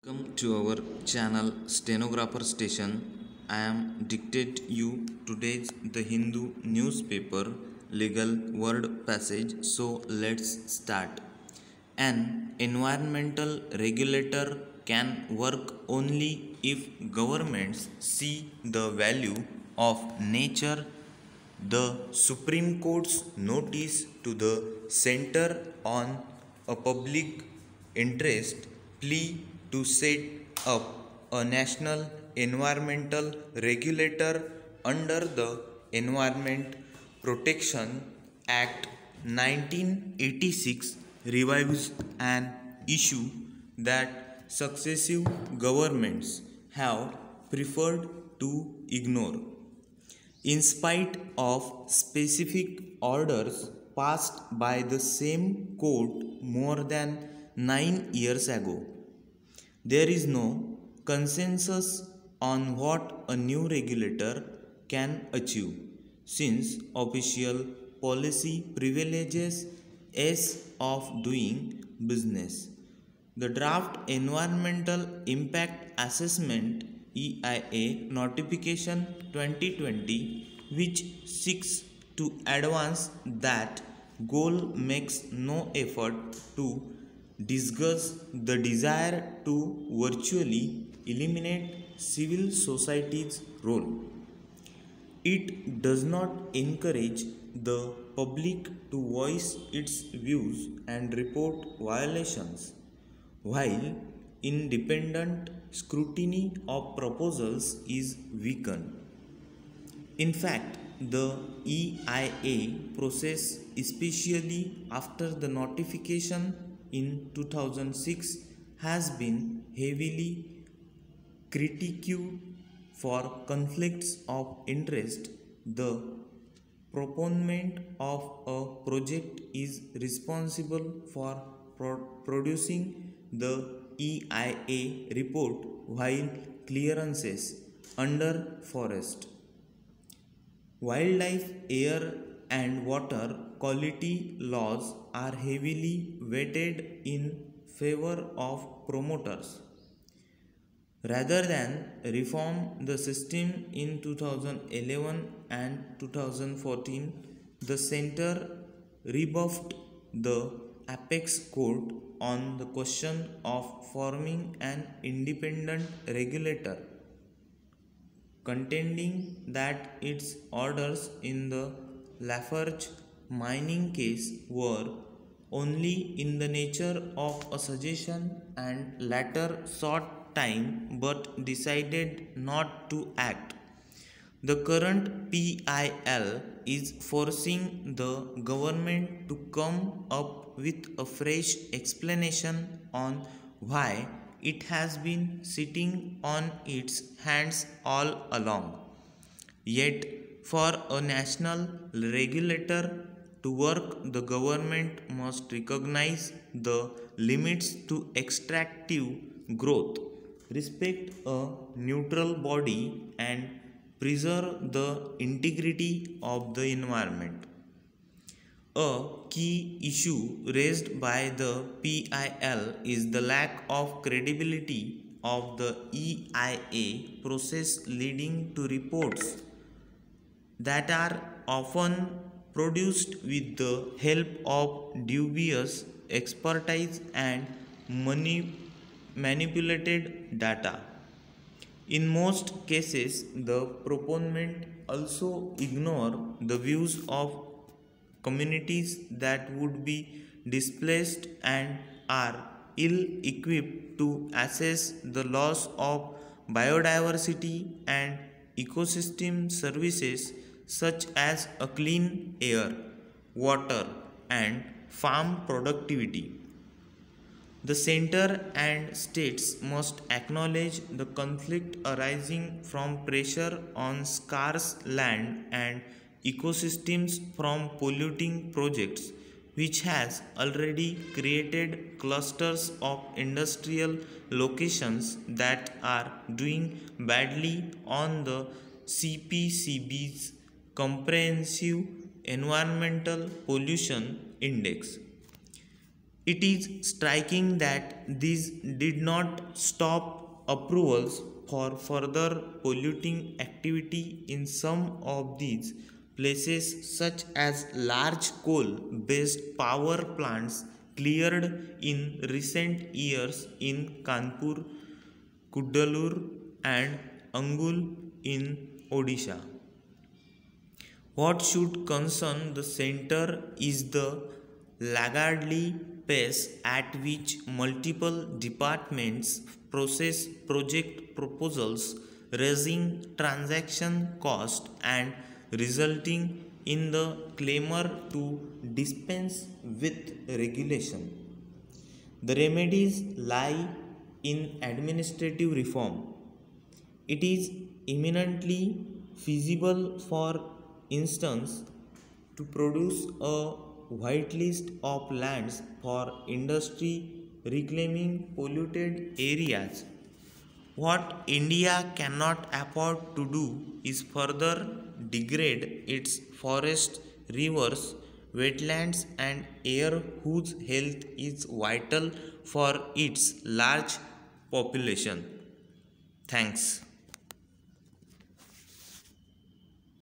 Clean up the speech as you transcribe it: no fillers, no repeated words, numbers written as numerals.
Welcome to our channel Stenographer Station. I am dictate you today's the Hindu newspaper legal word passage. So let's start. An environmental regulator can work only if governments see the value of nature. The Supreme Court's notice to the Center on a Public Interest plea to set up a national environmental regulator under the Environment Protection Act 1986 revives an issue that successive governments have preferred to ignore. In spite of specific orders passed by the same court more than 9 years ago, there is no consensus on what a new regulator can achieve, since official policy privileges ease of doing business. The draft Environmental Impact Assessment EIA Notification 2020, which seeks to advance that goal, makes no effort to discuss the desire to virtually eliminate civil society's role. It does not encourage the public to voice its views and report violations, while independent scrutiny of proposals is weakened. In fact, the EIA process, especially after the notification in 2006, has been heavily critiqued for conflicts of interest. The proponent of a project is responsible for producing the EIA report, while clearances under forest, wildlife, air and water quality laws are heavily weighted in favor of promoters. Rather than reform the system in 2011 and 2014, the center rebuffed the apex court on the question of forming an independent regulator, contending that its orders in the Lafarge mining case were only in the nature of a suggestion, and latter sought time but decided not to act. The current PIL is forcing the government to come up with a fresh explanation on why it has been sitting on its hands all along. Yet, for a national regulator to work, the government must recognize the limits to extractive growth, respect a neutral body, and preserve the integrity of the environment. A key issue raised by the PIL is the lack of credibility of the EIA process, leading to reports that are often produced with the help of dubious expertise and manipulated data. In most cases, the proponent also ignore the views of communities that would be displaced and are ill-equipped to assess the loss of biodiversity and ecosystem services such as a clean air, water, and farm productivity. The center and states must acknowledge the conflict arising from pressure on scarce land and ecosystems from polluting projects, which has already created clusters of industrial locations that are doing badly on the CPCB's Comprehensive Environmental Pollution Index. It is striking that these did not stop approvals for further polluting activity in some of these places, such as large coal based power plants cleared in recent years in Kanpur, Kudalur, and Angul in Odisha. What should concern the center is the laggardly pace at which multiple departments process project proposals, raising transaction cost and resulting in the clamor to dispense with regulation. The remedies lie in administrative reform. It is eminently feasible, for instance, to produce a whitelist of lands for industry reclaiming polluted areas. What India cannot afford to do is further degrade its forests, rivers, wetlands, and air, whose health is vital for its large population. Thanks.